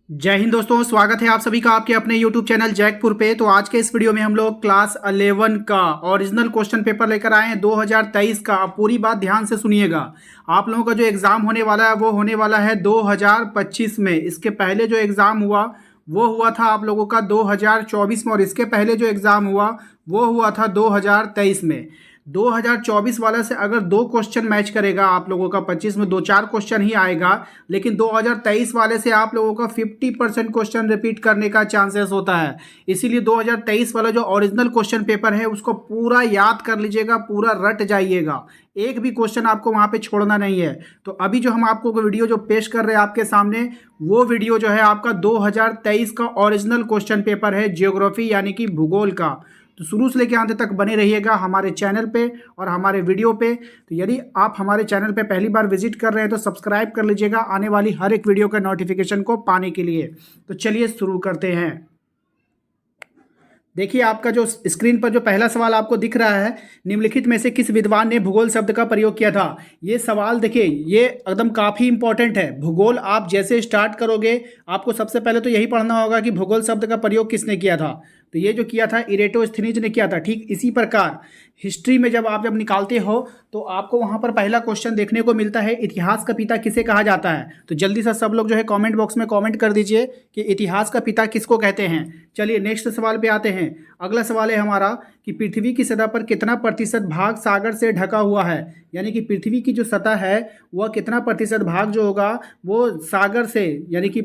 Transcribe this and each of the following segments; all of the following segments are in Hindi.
जय हिंद दोस्तों, स्वागत है आप सभी का आपके अपने YouTube चैनल जैकपुर पे। तो आज के इस वीडियो में हम लोग क्लास 11 का ओरिजिनल क्वेश्चन पेपर लेकर आए हैं 2023 का। आप पूरी बात ध्यान से सुनिएगा। आप लोगों का जो एग्ज़ाम होने वाला है वो होने वाला है 2025 में। इसके पहले जो एग्ज़ाम हुआ वो हुआ था आप लोगों का 2024 में, और इसके पहले जो एग्ज़ाम हुआ वो हुआ था 2023 में। 2024 वाला से अगर दो क्वेश्चन मैच करेगा आप लोगों का 25 में दो चार क्वेश्चन ही आएगा, लेकिन 2023 वाले से आप लोगों का 50% क्वेश्चन रिपीट करने का चांसेस होता है। इसीलिए 2023 वाला जो ओरिजिनल क्वेश्चन पेपर है उसको पूरा याद कर लीजिएगा, पूरा रट जाइएगा। एक भी क्वेश्चन आपको वहाँ पे छोड़ना नहीं है। तो अभी जो हम आपको वीडियो जो पेश कर रहे हैं आपके सामने, वो वीडियो जो है आपका 2023 का ओरिजिनल क्वेश्चन पेपर है, ज्योग्राफी यानी कि भूगोल का। तो शुरू से लेकर अंत तक बने रहिएगा हमारे चैनल पे और हमारे वीडियो पे। तो यदि आप हमारे चैनल पे पहली बार विजिट कर रहे हैं तो सब्सक्राइब कर लीजिएगा आने वाली हर एक वीडियो का नोटिफिकेशन को पाने के लिए। तो चलिए शुरू करते हैं। देखिए, आपका जो स्क्रीन पर जो पहला सवाल आपको दिख रहा है, निम्नलिखित में से किस विद्वान ने भूगोल शब्द का प्रयोग किया था। ये सवाल देखिए, ये एकदम काफ़ी इंपॉर्टेंट है। भूगोल आप जैसे स्टार्ट करोगे आपको सबसे पहले तो यही पढ़ना होगा कि भूगोल शब्द का प्रयोग किसने किया था। तो ये जो किया था इरेटोस्थनीज ने किया था। ठीक इसी प्रकार हिस्ट्री में जब निकालते हो तो आपको वहाँ पर पहला क्वेश्चन देखने को मिलता है, इतिहास का पिता किसे कहा जाता है। तो जल्दी से सब लोग जो है कमेंट बॉक्स में कमेंट कर दीजिए कि इतिहास का पिता किसको कहते हैं। चलिए नेक्स्ट सवाल पे आते हैं। अगला सवाल है हमारा कि पृथ्वी की सतह पर कितना प्रतिशत भाग सागर से ढका हुआ है। यानी कि पृथ्वी की जो सतह है वह कितना प्रतिशत भाग जो होगा वो सागर से यानी कि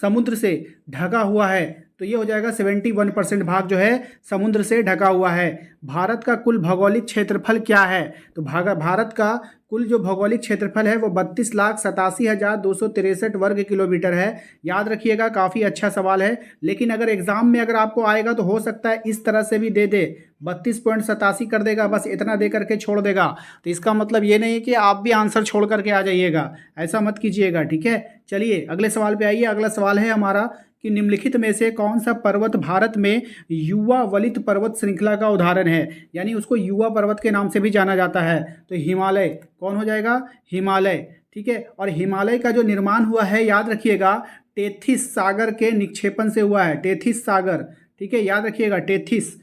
समुद्र से ढका हुआ है। तो ये हो जाएगा 71% भाग जो है समुद्र से ढका हुआ है। भारत का कुल भौगोलिक क्षेत्रफल क्या है। तो भारत का कुल जो भौगोलिक क्षेत्रफल है वो 32,87,263 वर्ग किलोमीटर है। याद रखिएगा, काफ़ी अच्छा सवाल है। लेकिन अगर एग्जाम में अगर आपको आएगा तो हो सकता है इस तरह से भी दे दे, 32.87 कर देगा, बस इतना दे करके छोड़ देगा। तो इसका मतलब ये नहीं है कि आप भी आंसर छोड़ करके आ जाइएगा, ऐसा मत कीजिएगा, ठीक है। चलिए अगले सवाल पे आइए। अगला सवाल है हमारा कि निम्नलिखित में से कौन सा पर्वत भारत में युवा वलित पर्वत श्रृंखला का उदाहरण है। यानी उसको युवा पर्वत के नाम से भी जाना जाता है। तो हिमालय कौन हो जाएगा, हिमालय, ठीक है। और हिमालय का जो निर्माण हुआ है याद रखिएगा टेथिस सागर के निक्षेपण से हुआ है। टेथिस सागर, ठीक है, याद रखिएगा टेथिस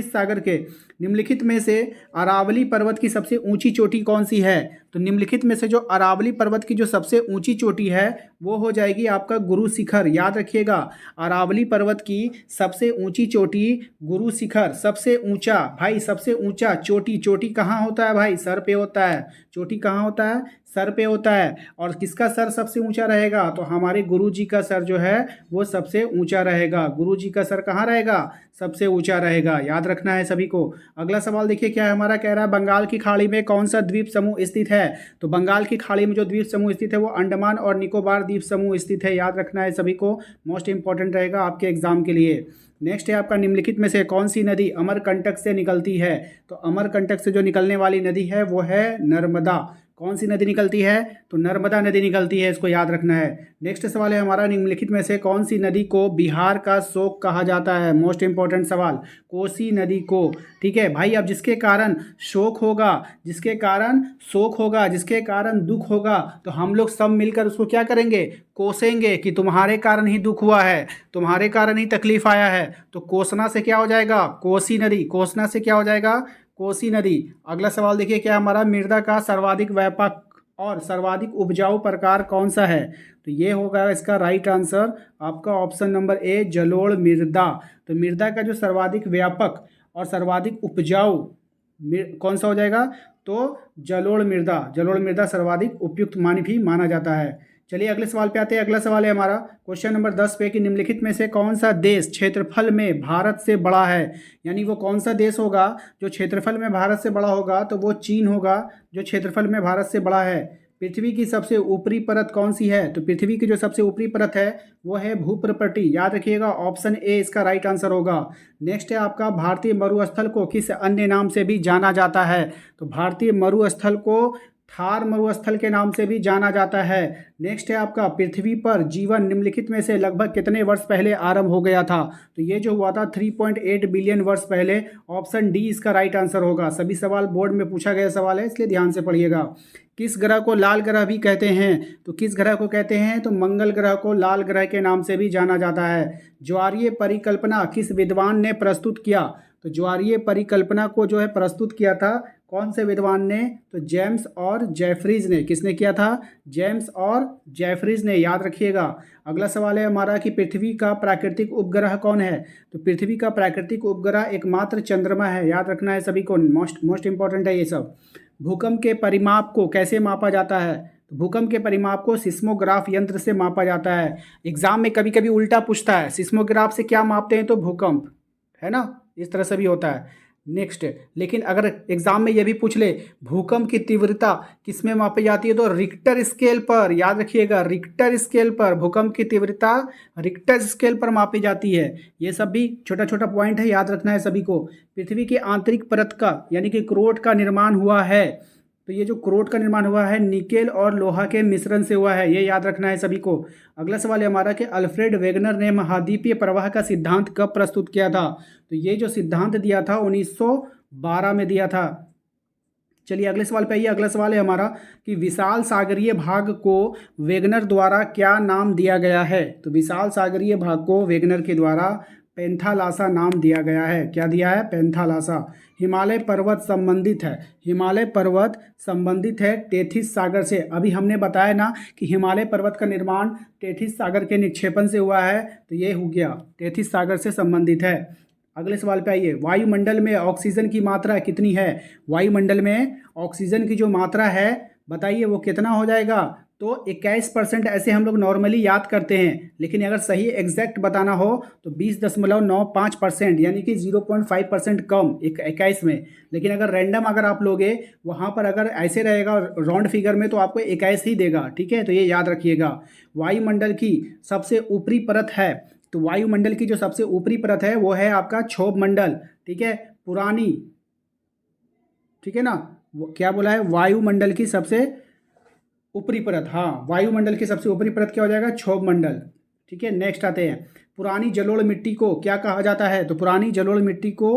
सागर के। निम्नलिखित में से अरावली पर्वत की सबसे ऊंची चोटी कौन सी है। तो निम्नलिखित में से जो अरावली पर्वत की जो सबसे ऊंची चोटी है वो हो जाएगी आपका गुरु शिखर। याद रखिएगा, अरावली पर्वत की सबसे ऊंची चोटी गुरु शिखर, सबसे ऊंचा भाई, सबसे ऊंचा चोटी। चोटी कहाँ होता है भाई, सर पे होता है। चोटी कहाँ होता है, सर पे होता है। और किसका सर सबसे ऊंचा रहेगा, तो हमारे गुरु जी का सर जो है वो सबसे ऊंचा रहेगा। गुरु जी का सर कहाँ रहेगा, सबसे ऊंचा रहेगा। याद रखना है सभी को। अगला सवाल देखिए क्या है हमारा, कह रहा है बंगाल की खाड़ी में कौन सा द्वीप समूह स्थित है। तो बंगाल की खाड़ी में जो द्वीप समूह स्थित है वो अंडमान और निकोबार द्वीप समूह स्थित है। याद रखना है सभी को, मोस्ट इंपॉर्टेंट रहेगा आपके एग्जाम के लिए। नेक्स्ट है आपका, निम्नलिखित में से कौन सी नदी अमरकंटक से निकलती है। तो अमरकंटक से जो निकलने वाली नदी है वो है नर्मदा। कौन सी नदी निकलती है, तो नर्मदा नदी निकलती है, इसको याद रखना है। नेक्स्ट सवाल है हमारा, निम्नलिखित में से कौन सी नदी को बिहार का शोक कहा जाता है। मोस्ट इंपॉर्टेंट सवाल, कोसी नदी को, ठीक है भाई। अब जिसके कारण शोक होगा, जिसके कारण शोक होगा, जिसके कारण दुख होगा, तो हम लोग सब मिलकर उसको क्या करेंगे, कोसेंगे कि तुम्हारे कारण ही दुख हुआ है, तुम्हारे कारण ही तकलीफ आया है। तो कोसना से क्या हो जाएगा, कोसी नदी। कोसना से क्या हो जाएगा, कोसी नदी। अगला सवाल देखिए क्या हमारा, मृदा का सर्वाधिक व्यापक और सर्वाधिक उपजाऊ प्रकार कौन सा है। तो ये होगा इसका राइट आंसर आपका ऑप्शन नंबर ए, जलोढ़ मृदा। तो मृदा का जो सर्वाधिक व्यापक और सर्वाधिक उपजाऊ कौन सा हो जाएगा, तो जलोढ़ मृदा। जलोढ़ मृदा सर्वाधिक उपयुक्त माना जाता है। चलिए अगले सवाल पे आते हैं। अगला सवाल है हमारा क्वेश्चन नंबर 10 पे कि निम्नलिखित में से कौन सा देश क्षेत्रफल में भारत से बड़ा है। यानी वो कौन सा देश होगा जो क्षेत्रफल में भारत से बड़ा होगा, तो वो चीन होगा जो क्षेत्रफल में भारत से बड़ा है। पृथ्वी की सबसे ऊपरी परत कौन सी है। तो पृथ्वी की जो सबसे ऊपरी परत है वो है भूप्रपट्टी। याद रखिएगा ऑप्शन ए इसका राइट आंसर होगा। नेक्स्ट है आपका, भारतीय मरुस्थल को किस अन्य नाम से भी जाना जाता है। तो भारतीय मरुस्थल को थार मरुस्थल के नाम से भी जाना जाता है। नेक्स्ट है आपका, पृथ्वी पर जीवन निम्नलिखित में से लगभग कितने वर्ष पहले आरंभ हो गया था? तो ये जो हुआ था 3.8 बिलियन वर्ष पहले। ऑप्शन डी इसका राइट आंसर होगा। सभी सवाल बोर्ड में पूछा गया सवाल है, इसलिए ध्यान से पढ़िएगा। किस ग्रह को लाल ग्रह भी कहते हैं? तो किस ग्रह को कहते हैं? तो मंगल ग्रह को लाल ग्रह के नाम से भी जाना जाता है। ज्वारीय परिकल्पना किस विद्वान ने प्रस्तुत किया? तो ज्वारीय परिकल्पना को जो है प्रस्तुत किया था कौन से विद्वान ने? तो जेम्स और जेफरीज ने। किसने किया था? जेम्स और जेफरीज ने, याद रखिएगा। अगला सवाल है हमारा कि पृथ्वी का प्राकृतिक उपग्रह कौन है? तो पृथ्वी का प्राकृतिक उपग्रह एकमात्र चंद्रमा है, याद रखना है सभी को, मोस्ट इंपॉर्टेंट है ये सब। भूकंप के परिमाप को कैसे मापा जाता है? तो भूकंप के परिमाप को सिस्मोग्राफ यंत्र से मापा जाता है। एग्जाम में कभी कभी उल्टा पूछता है, सिस्मोग्राफ से क्या मापते हैं? तो भूकंप, है ना, इस तरह से भी होता है। नेक्स्ट, लेकिन अगर एग्जाम में ये भी पूछ ले भूकंप की तीव्रता किस में मापी जाती है? तो रिक्टर स्केल पर, याद रखिएगा, रिक्टर स्केल पर भूकंप की तीव्रता रिक्टर स्केल पर मापी जाती है। ये सब भी छोटा छोटा पॉइंट है, याद रखना है सभी को। पृथ्वी की आंतरिक परत का यानी कि क्रोट का निर्माण हुआ है। तो ये जो क्रोट का निर्माण हुआ है निकेल और लोहा के मिश्रण से हुआ है, ये याद रखना है सभी को। अगला सवाल है हमारा कि अल्फ्रेड वेगनर ने महाद्वीपीय प्रवाह का सिद्धांत कब प्रस्तुत किया था? तो ये जो सिद्धांत दिया था 1912 में दिया था। चलिए अगले सवाल पे आइए। अगला सवाल है हमारा कि विशाल सागरीय भाग को वेगनर द्वारा क्या नाम दिया गया है? तो विशाल सागरीय भाग को वेगनर के द्वारा पेंथालासा नाम दिया गया है। क्या दिया है? पेंथालासा। हिमालय पर्वत संबंधित है, हिमालय पर्वत संबंधित है टेथिस सागर से। अभी हमने बताया ना कि हिमालय पर्वत का निर्माण टेथिस सागर के निक्षेपण से हुआ है, तो ये हो गया टेथिस सागर से संबंधित है। अगले सवाल पे आइए। वायुमंडल में ऑक्सीजन की मात्रा कितनी है? वायुमंडल में ऑक्सीजन की जो मात्रा है बताइए वो कितना हो जाएगा? तो 21% ऐसे हम लोग नॉर्मली याद करते हैं, लेकिन अगर सही एग्जैक्ट बताना हो तो 20.95% यानी कि 0.5% कम 21 में। लेकिन अगर रैंडम अगर आप लोगे वहाँ पर अगर ऐसे रहेगा राउंड फिगर में तो आपको 21 ही देगा, ठीक है, तो ये याद रखिएगा। वायुमंडल की सबसे ऊपरी परत है, तो वायुमंडल की जो सबसे ऊपरी परत है वो है आपका क्षोभ मंडल, ठीक है, पुरानी, ठीक है ना, क्या बोला है? वायुमंडल की सबसे ऊपरी परत, हाँ, वायुमंडल की सबसे ऊपरी परत क्या हो जाएगा? क्षोभ मंडल, ठीक है। नेक्स्ट आते हैं, पुरानी जलोढ़ मिट्टी को क्या कहा जाता है? तो पुरानी जलोढ़ मिट्टी को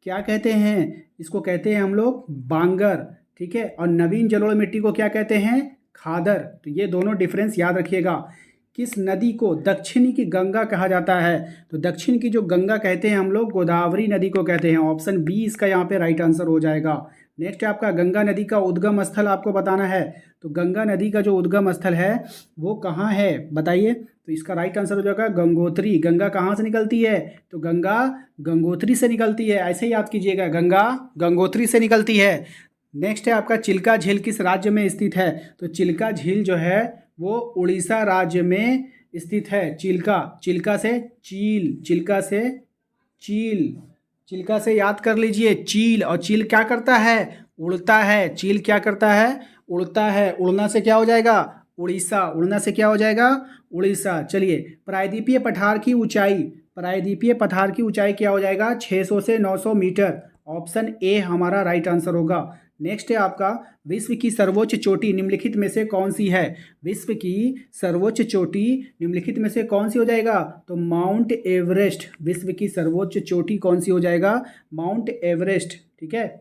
क्या कहते हैं? इसको कहते हैं हम लोग बांगर, ठीक है। और नवीन जलोढ़ मिट्टी को क्या कहते हैं? खादर। तो ये दोनों डिफरेंस याद रखिएगा। किस नदी को दक्षिणी की गंगा कहा जाता है? तो दक्षिण की जो गंगा कहते हैं हम लोग गोदावरी नदी को कहते हैं। ऑप्शन बी इसका यहाँ पे राइट आंसर हो जाएगा। नेक्स्ट है आपका गंगा नदी का उद्गम स्थल आपको बताना है। तो गंगा नदी का जो उद्गम स्थल है वो कहाँ है बताइए? तो इसका राइट आंसर हो जाएगा गंगोत्री। गंगा कहाँ से निकलती है? तो गंगा गंगोत्री से निकलती है, ऐसे याद कीजिएगा, गंगा गंगोत्री से निकलती है। नेक्स्ट है आपका चिल्का झील किस राज्य में स्थित है? तो चिल्का झील जो है वो उड़ीसा राज्य में स्थित है। चिल्का, चिल्का से चील, चिल्का से चील, चिल्का से याद कर लीजिए चील। और चील क्या करता है? उड़ता है। चील क्या करता है? उड़ता है। उड़ना से क्या हो जाएगा? उड़ीसा। उड़ना से क्या हो जाएगा? उड़ीसा। चलिए, प्रायद्वीपीय पठार की ऊंचाई, प्रायद्वीपीय पठार की ऊंचाई क्या हो जाएगा? 600 से 900 मीटर। ऑप्शन ए हमारा राइट आंसर होगा। नेक्स्ट है आपका विश्व की सर्वोच्च चोटी निम्नलिखित में से कौन सी है? विश्व की सर्वोच्च चोटी निम्नलिखित में से कौन सी हो जाएगा? तो माउंट एवरेस्ट। विश्व की सर्वोच्च चोटी कौन सी हो जाएगा? माउंट एवरेस्ट, ठीक है।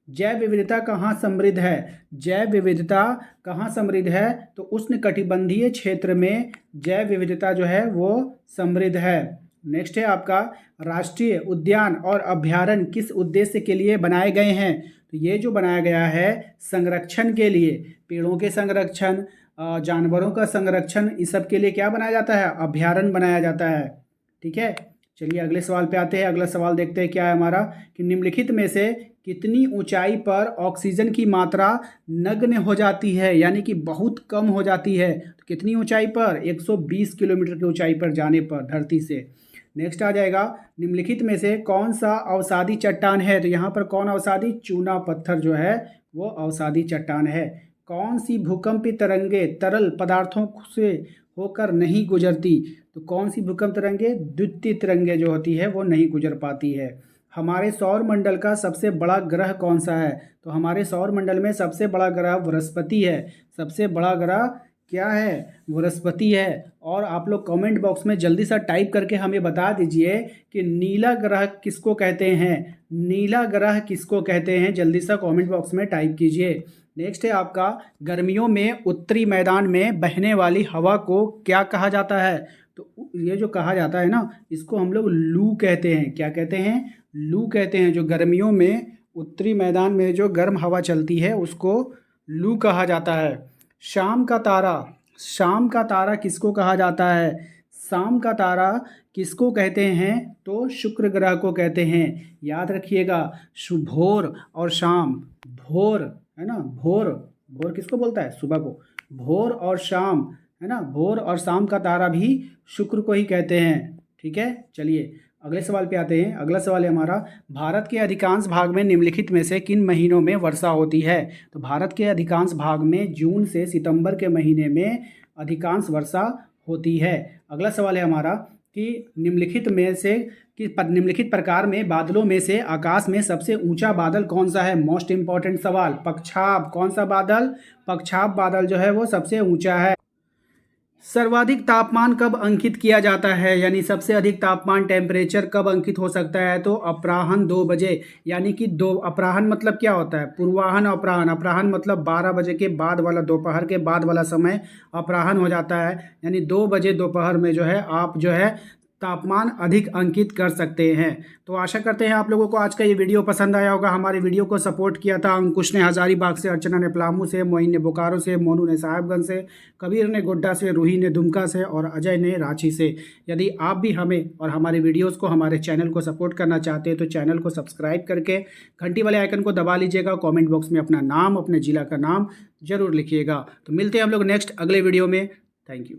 जैव विविधता कहाँ समृद्ध है? जैव विविधता कहाँ समृद्ध है? तो उष्णकटिबंधीय क्षेत्र में जैव विविधता जो है वो समृद्ध है। नेक्स्ट है आपका राष्ट्रीय उद्यान और अभयारण्य किस उद्देश्य के लिए बनाए गए हैं? तो ये जो बनाया गया है संरक्षण के लिए, पेड़ों के संरक्षण, जानवरों का संरक्षण, इस सब के लिए क्या बनाया जाता है? अभयारण्य बनाया जाता है, ठीक है। चलिए अगले सवाल पे आते हैं। अगला सवाल देखते हैं क्या है हमारा कि निम्नलिखित में से कितनी ऊंचाई पर ऑक्सीजन की मात्रा नगण्य हो जाती है, यानी कि बहुत कम हो जाती है? तो कितनी ऊंचाई पर? 120 किलोमीटर की ऊंचाई पर जाने पर धरती से। नेक्स्ट आ जाएगा निम्नलिखित में से कौन सा अवसादी चट्टान है? तो यहाँ पर कौन अवसादी? चूना पत्थर जो है वो अवसादी चट्टान है। कौन सी भूकंपीय तरंगे तरल पदार्थों से होकर नहीं गुजरती? तो कौन सी भूकंप तरंगे? द्वितीय तरंगे जो होती है वो नहीं गुजर पाती है। हमारे सौर मंडल का सबसे बड़ा ग्रह कौन सा है? तो हमारे सौर मंडल में सबसे बड़ा ग्रह बृहस्पति है। सबसे बड़ा ग्रह क्या है? बृहस्पति है। और आप लोग कमेंट बॉक्स में जल्दी सा टाइप करके हमें बता दीजिए कि नीला ग्रह किसको कहते हैं? नीला ग्रह किसको कहते हैं? जल्दी सा कमेंट बॉक्स में टाइप कीजिए। नेक्स्ट है आपका, गर्मियों में उत्तरी मैदान में बहने वाली हवा को क्या कहा जाता है? तो ये जो कहा जाता है ना, इसको हम लोग लू कहते हैं। क्या कहते हैं? लू कहते हैं। जो गर्मियों में उत्तरी मैदान में जो गर्म हवा चलती है उसको लू कहा जाता है। शाम का तारा, शाम का तारा किसको कहा जाता है? शाम का तारा किसको कहते हैं? तो शुक्र ग्रह को कहते हैं। याद रखिएगा, भोर और शाम, भोर है ना, भोर, भोर किसको बोलता है? सुबह को। भोर और शाम है ना, भोर और शाम का तारा भी शुक्र को ही कहते हैं। ठीक है, चलिए अगले सवाल पे आते हैं। अगला सवाल है हमारा, भारत के अधिकांश भाग में निम्नलिखित में से किन महीनों में वर्षा होती है? तो भारत के अधिकांश भाग में जून से सितंबर के महीने में अधिकांश वर्षा होती है। अगला सवाल है हमारा कि निम्नलिखित में से कि निम्नलिखित प्रकार में बादलों में से आकाश में सबसे ऊंचा बादल कौन सा है? मोस्ट इंपॉर्टेंट सवाल, पक्षाब। कौन सा बादल? पक्षाब बादल जो है वो सबसे ऊंचा है। सर्वाधिक तापमान कब अंकित किया जाता है? यानी सबसे अधिक तापमान टेम्परेचर कब अंकित हो सकता है? तो अपराह्न 2 बजे, यानी कि अपराह्न मतलब क्या होता है? पूर्वाह्न, अपराह्न। अपराह्न मतलब 12 बजे के बाद वाला, दोपहर के बाद वाला समय अपराह्न हो जाता है। यानी 2 बजे दोपहर में जो है आप जो है तापमान अधिक अंकित कर सकते हैं। तो आशा करते हैं आप लोगों को आज का ये वीडियो पसंद आया होगा। हमारे वीडियो को सपोर्ट किया था अंकुश ने हजारीबाग से, अर्चना ने पलामू से, मोइन ने बोकारो से, मोनू ने साहेबगंज से, कबीर ने गोड्डा से, रूही ने दुमका से और अजय ने रांची से। यदि आप भी हमें और हमारे वीडियोज़ को, हमारे चैनल को सपोर्ट करना चाहते हैं तो चैनल को सब्सक्राइब करके घंटी वाले आइकन को दबा लीजिएगा। कॉमेंट बॉक्स में अपना नाम, अपने ज़िला का नाम जरूर लिखिएगा। तो मिलते हैं हम लोग नेक्स्ट अगले वीडियो में। Thank you.